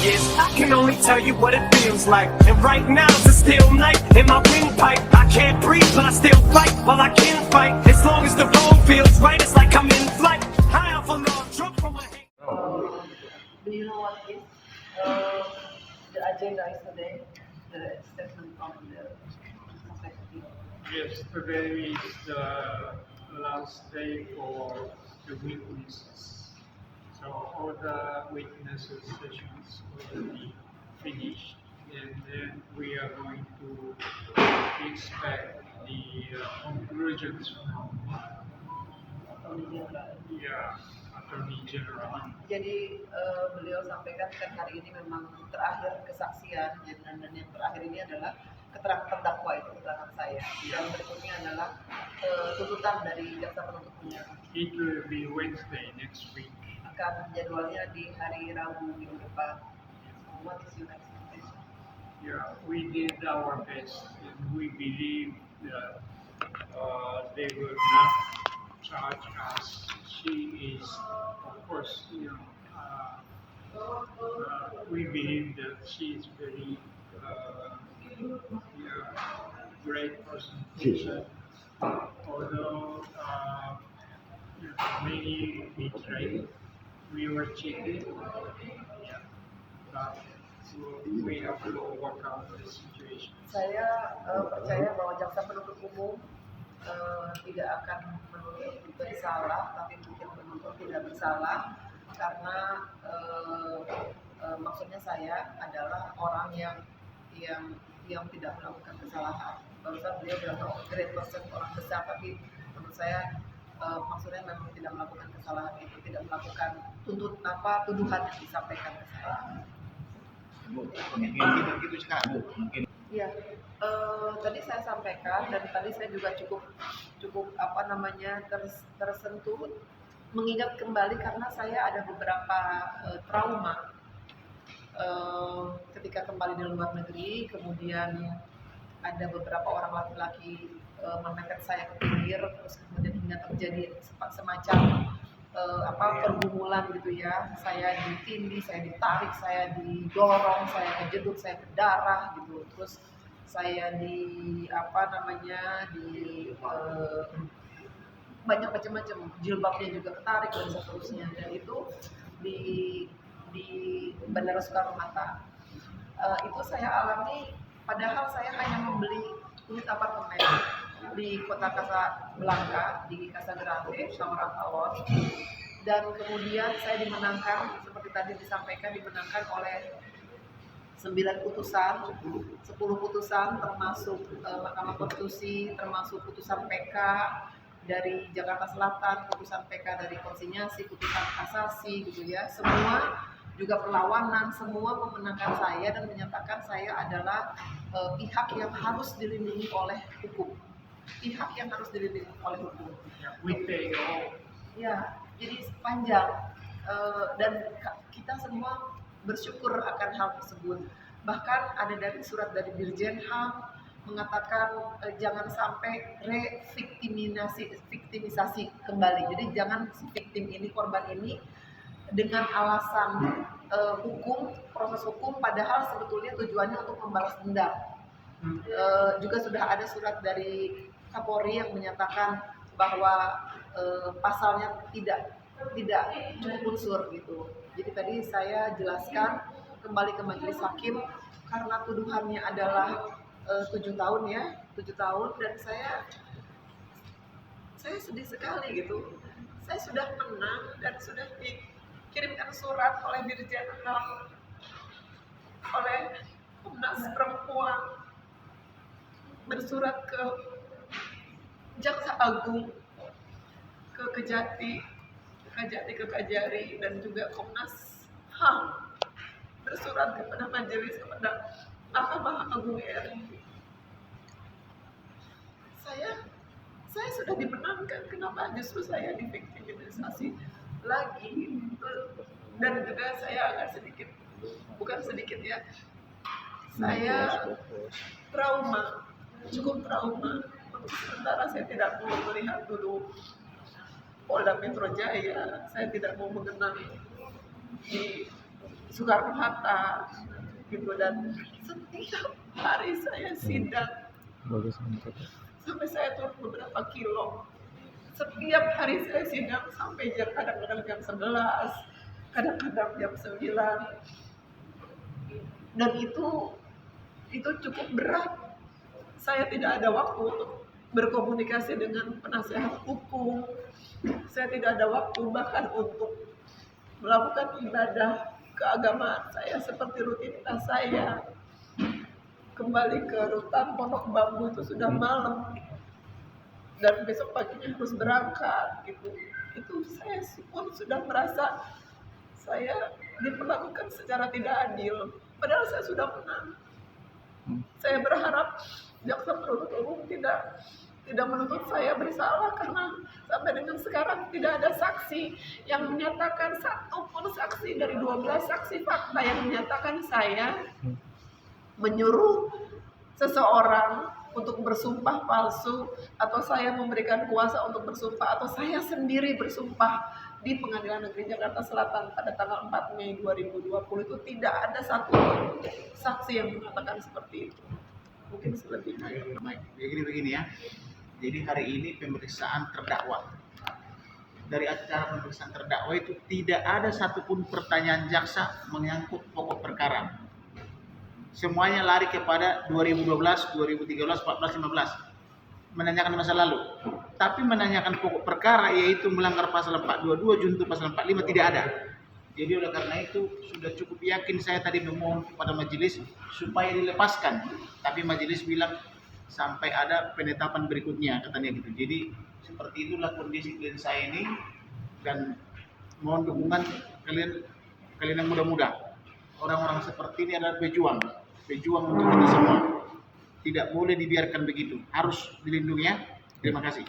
years. I can only tell you what it feels like. And right now it's a still night in my windpipe. I can't breathe, but I still fight while I can fight. As long as the road feels right, it's like I'm in flight. High off a log, drunk from my hand. Do you know what is the agenda is today? The statement from the society. Yesterday is the last day for the witnesses. So all the witnesses sessions will be finished, and then we are going to expect the conclusions from Attorney General. Attorney General. Jadi beliau sampaikan kan hari ini memang terakhir kesaksian dan yang terakhir ini adalah keterangan terdakwa itu keterangan saya. Yang berikutnya adalah tuntutan dari jaksa penuntut umum. It will be Wednesday next week. Akan jadwalnya di hari Rabu minggu depan. What is your expectation? Yeah, we did our best, and we believe that they will not charge us. She is, of course, we believe that she is very great person. Although many betrayed, we were cheated, but we have to overcome the situation. Saya percaya bahwa jaksa penuntut umum tidak akan menuntut bersalah, tapi mungkin menuntut tidak bersalah karena maksudnya saya adalah orang yang tidak melakukan kesalahan. Barusan beliau bilang great person, orang besar, tapi menurut saya maksudnya memang tidak melakukan kesalahan itu, tidak melakukan tuduhan yang disampaikan ke saya. Mungkin sekarang mungkin. Ya, tadi saya sampaikan dan tadi saya juga cukup tersentuh mengingat kembali karena saya ada beberapa trauma ketika kembali di luar negeri, kemudian ada beberapa orang laki-laki menekan saya ke pinggir, terus kemudian hingga terjadi semacam pergumulan gitu ya. Saya ditindih, saya ditarik, saya didorong, saya kejedut, saya berdarah gitu. Terus saya banyak macam-macam, jilbabnya juga ketarik dan seterusnya. Dan itu di Bandara Soekarno-Hatta. Itu saya alami padahal saya hanya membeli unit apartemen di kota Casablanca, di Casagrande, Samarang Tawon. Dan kemudian saya dimenangkan, seperti tadi disampaikan, dimenangkan oleh 9 putusan, 10 putusan termasuk Mahkamah Konstitusi, termasuk putusan PK dari Jakarta Selatan, putusan PK dari konsinyasi, putusan kasasi gitu ya. Semua juga perlawanan, semua memenangkan saya dan menyatakan saya adalah pihak yang harus dilindungi oleh hukum. Pihak yang harus dilindungi oleh hukum. Ya, jadi panjang dan kita semua bersyukur akan hal tersebut. Bahkan ada dari surat dari Dirjen HAM mengatakan jangan sampai viktimisasi kembali. Jadi jangan si victim ini, korban ini dengan alasan hukum, proses hukum, padahal sebetulnya tujuannya untuk membalas dendam. Juga sudah ada surat dari Kapolri yang menyatakan bahwa pasalnya tidak cukup unsur gitu. Jadi tadi saya jelaskan kembali ke majelis hakim karena tuduhannya adalah 7 tahun ya, 7 tahun, dan saya sedih sekali gitu. Saya sudah menang dan sudah dikirimkan surat oleh Dirjen HAM, oleh Komnas Perempuan, bersurat ke Jaksa Agung, ke Kejati, ke Kajari, dan juga Komnas HAM, bersurat kepada majelis, kepada Mahkamah Agung RI. Saya sudah dimenangkan, kenapa justru saya diviktimisasi lagi? Dan juga saya agak bukan sedikit ya, saya cukup trauma. Sementara saya tidak mau melihat dulu Polda Metro Jaya, saya tidak mau mengenal di Soekarno-Hatta gitu. Dan setiap hari saya sidang sampai saya turun beberapa kilo. Setiap hari saya sidang sampai kadang-kadang jam 11, kadang-kadang jam 9. Dan itu cukup berat. Saya tidak ada waktu untuk berkomunikasi dengan penasehat hukum. Saya tidak ada waktu bahkan untuk melakukan ibadah keagamaan saya seperti rutinitas saya. Kembali ke rutan Pondok Bambu itu sudah malam, dan besok paginya harus berangkat gitu. Itu saya pun sudah merasa saya diperlakukan secara tidak adil, padahal saya sudah menang. Saya berharap jaksa penuntut umum tidak menuntut saya bersalah, karena sampai dengan sekarang tidak ada saksi yang menyatakan, satupun saksi dari 12 saksi fakta yang menyatakan saya menyuruh seseorang untuk bersumpah palsu, atau saya memberikan kuasa untuk bersumpah, atau saya sendiri bersumpah di Pengadilan Negeri Jakarta Selatan pada tanggal 4 Mei 2020 itu tidak ada satu saksi yang mengatakan seperti itu. Mungkin selebihnya. Baik, jadi begini ya. Jadi hari ini pemeriksaan terdakwa. Dari acara pemeriksaan terdakwa itu tidak ada satupun pertanyaan jaksa menyangkut pokok perkara. Semuanya lari kepada 2012, 2013, 14, 15. Menanyakan masa lalu. Tapi menanyakan pokok perkara, yaitu melanggar pasal 422, junto pasal 45, tidak ada. Jadi oleh karena itu sudah cukup yakin saya tadi memohon kepada majelis supaya dilepaskan. Tapi majelis bilang sampai ada penetapan berikutnya, katanya gitu. Jadi seperti itulah kondisi klien saya ini, dan mohon dukungan kalian yang muda-muda. Orang-orang seperti ini adalah pejuang untuk kita semua. Tidak boleh dibiarkan begitu, harus dilindungi ya. Terima kasih.